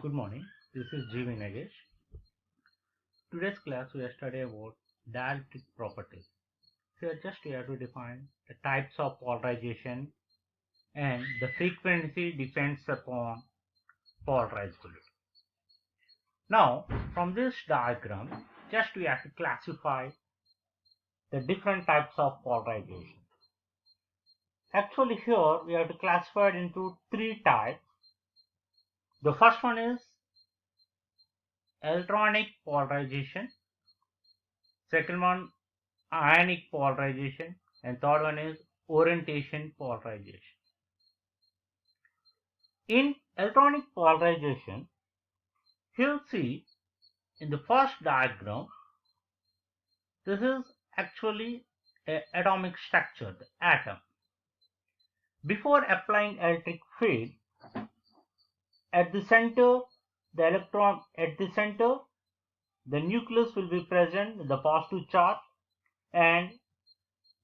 Good morning. This is G. V. Nagesh. Today's class we are studying about dielectric properties. Here just we have to define the types of polarization and the frequency depends upon polarizability. Now from this diagram just we have to classify the different types of polarization. Actually here we have to classify it into three types. The first one is electronic polarization. Second one ionic polarization, and third one is orientation polarization. In electronic polarization, you'll see in the first diagram, this is actually an atomic structure, the atom. Before applying electric field, at the center, the electron at the center, the nucleus will be present with the positive charge, and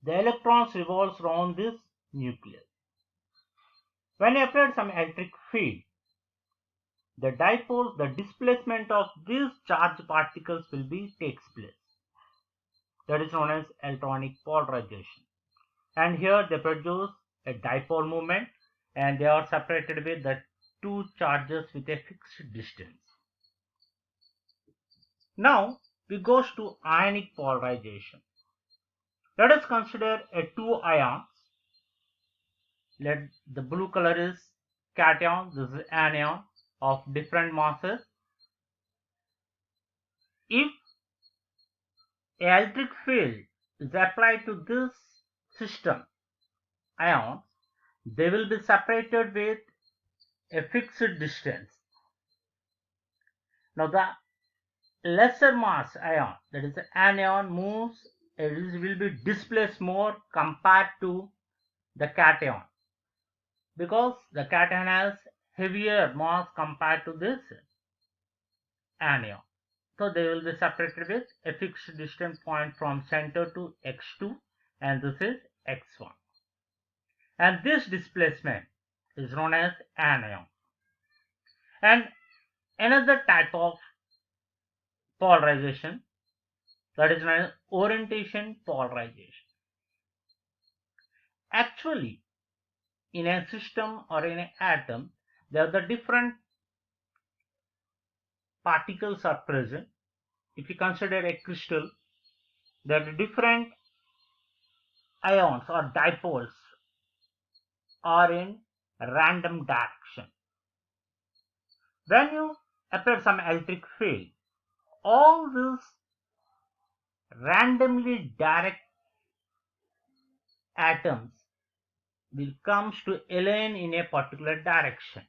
the electrons revolves around this nucleus. When you apply some electric field, the dipoles, the displacement of these charged particles will be takes place. That is known as electronic polarization. And here they produce a dipole moment, and they are separated with the two charges with a fixed distance. Now we goes to ionic polarization. Let us consider a two ions. Let the blue color is cation, this is anion of different masses. If electric field is applied to this system ions, they will be separated with a fixed distance. Now the lesser mass ion, that is the anion, moves, it will be displaced more compared to the cation, because the cation has heavier mass compared to this anion. So they will be separated with a fixed distance point from center to x2, and this is x1. And this displacement is known as anion. And another type of polarization, that is known as orientation polarization. Actually, in a system or in an atom, there are the different particles are present. If you consider a crystal, there are different ions or dipoles are in random direction. When you apply some electric field, all these randomly direct atoms will comes to align in a particular direction.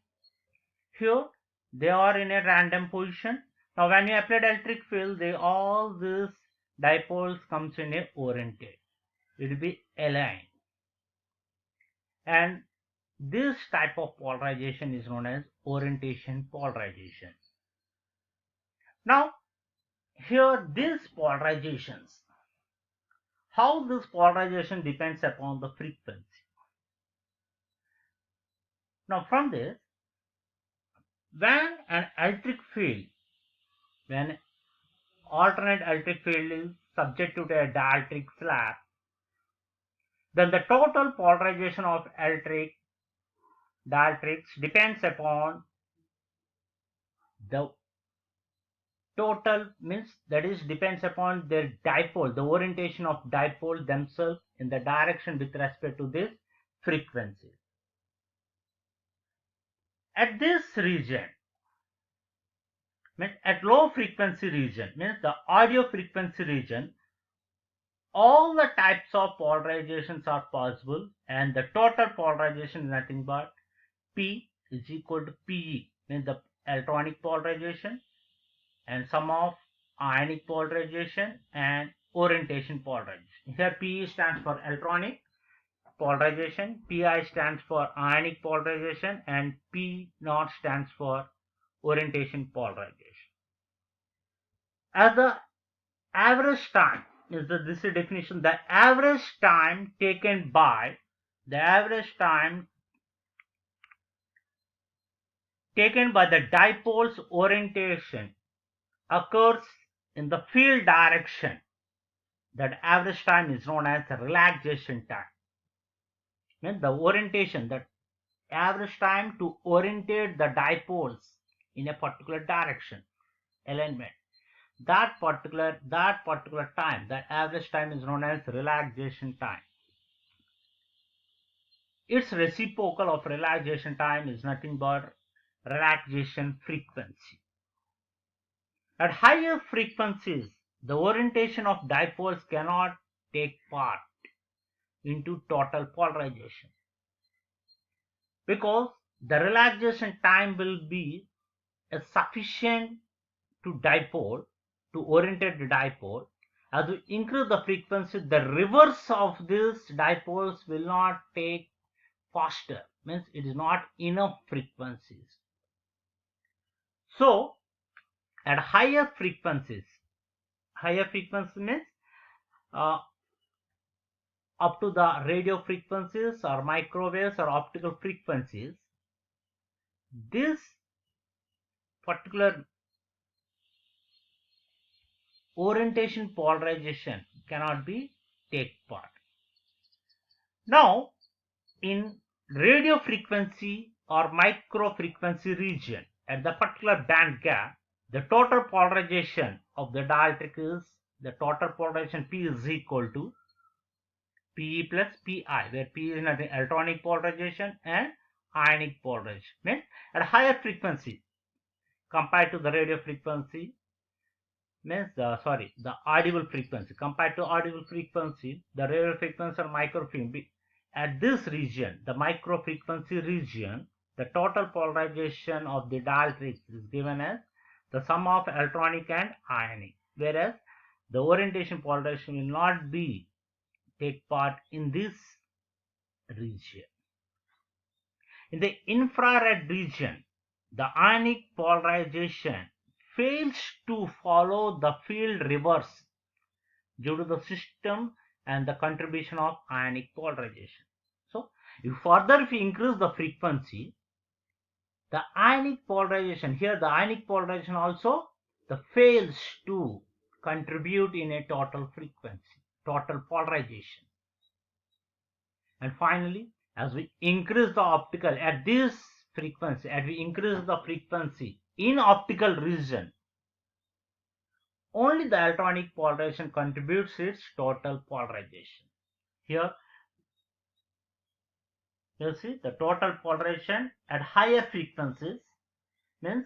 Here they are in a random position. Now when you apply electric field, they all these dipoles comes in a oriented. It will be aligned. And this type of polarization is known as orientation polarization. Now here these polarizations, how this polarization depends upon the frequency. Now from this, when an electric field, when alternate electric field is subjected to a dielectric slab, then the total polarization of dielectrics depends upon the total, means that is depends upon their dipole, the orientation of dipole themselves in the direction with respect to this frequency. At this region, means at low frequency region, means the audio frequency region, all the types of polarizations are possible, and the total polarization is nothing but P is equal to PE, means the electronic polarization, and sum of ionic polarization and orientation polarization. Here PE stands for electronic polarization, PI stands for ionic polarization, and P naught stands for orientation polarization. As the average time is this is the definition, the average time taken by the average time taken by the dipole's orientation occurs in the field direction. That average time is known as relaxation time. Means the orientation, the average time to orientate the dipoles in a particular direction, alignment. That particular time, that average time is known as relaxation time. Its reciprocal of relaxation time is nothing but relaxation frequency. At higher frequencies, the orientation of dipoles cannot take part into total polarization because the relaxation time will be sufficient to dipole, to orientate the dipole. As we increase the frequency, the reverse of these dipoles will not take faster, means it is not enough frequencies. So at higher frequency means up to the radio frequencies or microwaves or optical frequencies, this particular orientation polarization cannot be take part. Now in radio frequency or micro frequency region, at the particular band gap, the total polarization of the dielectric is, the total polarization P is equal to Pe plus Pi, where P is nothing, electronic polarization and ionic polarization. Means at higher frequency compared to the radio frequency, means the audible frequency compared to audible frequency, the radio frequency or micro frequency, at this region, the micro frequency region, the total polarization of the dielectrics is given as the sum of electronic and ionic, whereas the orientation polarization will not be take part in this region. In the infrared region, the ionic polarization fails to follow the field reverse due to the system and the contribution of ionic polarization. So if we increase the frequency, the ionic polarization, here the ionic polarization also fails to contribute in a total frequency, total polarization. And finally, as we increase the optical at this frequency, as we increase the frequency in optical region, only the electronic polarization contributes its total polarization. Here you see the total polarization at higher frequencies, means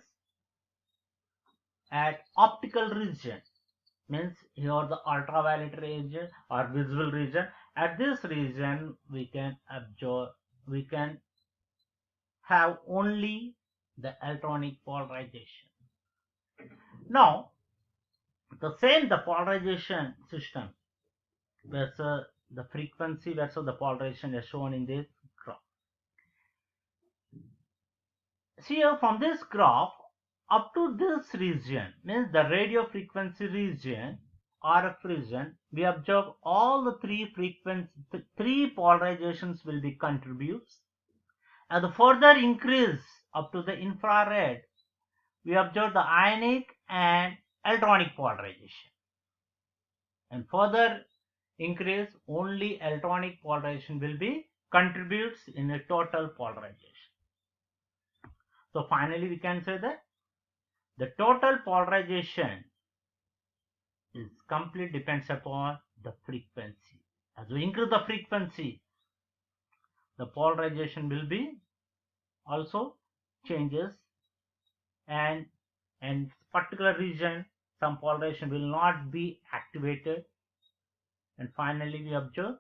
at optical region, means here the ultraviolet region or visible region. At this region we can observe, we can have only the electronic polarization. Now the polarization system versus the frequency versus the polarization is shown in this graph. See here from this graph up to this region, means the radio frequency region, RF region, we observe all the three polarizations will be contributes. As the further increase up to the infrared, we observe the ionic and electronic polarization. And further increase, only electronic polarization will be contributes in a total polarization. So finally we can say that the total polarization is complete depends upon the frequency. As we increase the frequency, the polarization will be also changes, and particular region some polarization will not be activated. And finally we observe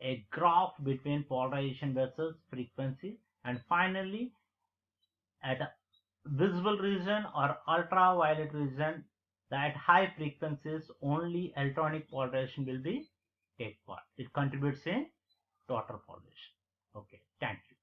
a graph between polarization versus frequency, and finally at a visible region or ultraviolet region, that high frequencies only electronic polarization will be take part. It contributes in total polarization. Okay, thank you.